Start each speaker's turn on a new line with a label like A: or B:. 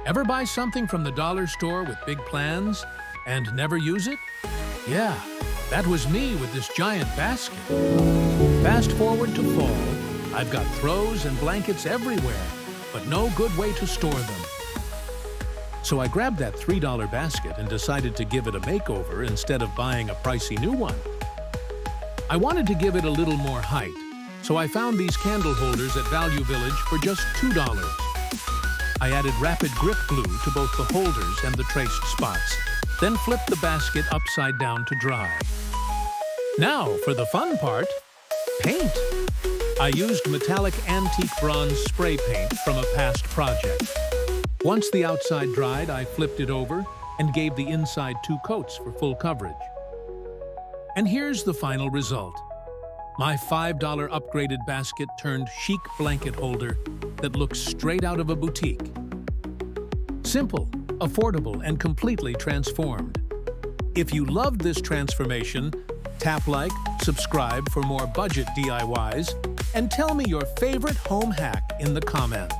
A: Ever buy something from the dollar store with big plans and never use it? Yeah, that was me with this giant basket. Fast forward to fall, I've got throws and blankets everywhere, but no good way to store them. So I grabbed that $3 basket and decided to give it a makeover instead of buying a pricey new one. I wanted to give it a little more height, so I found these candle holders at Value Village for just $2. I added rapid grip glue to both the holders and the traced spots, then flipped the basket upside down to dry. Now for the fun part, paint. I used metallic antique bronze spray paint from a past project. Once the outside dried, I flipped it over and gave the inside 2 coats for full coverage. And here's the final result. My $5 upgraded basket turned chic blanket holder that looks straight out of a boutique. Simple, affordable, and completely transformed. If you loved this transformation, tap like, subscribe for more budget DIYs, and tell me your favorite home hack in the comments.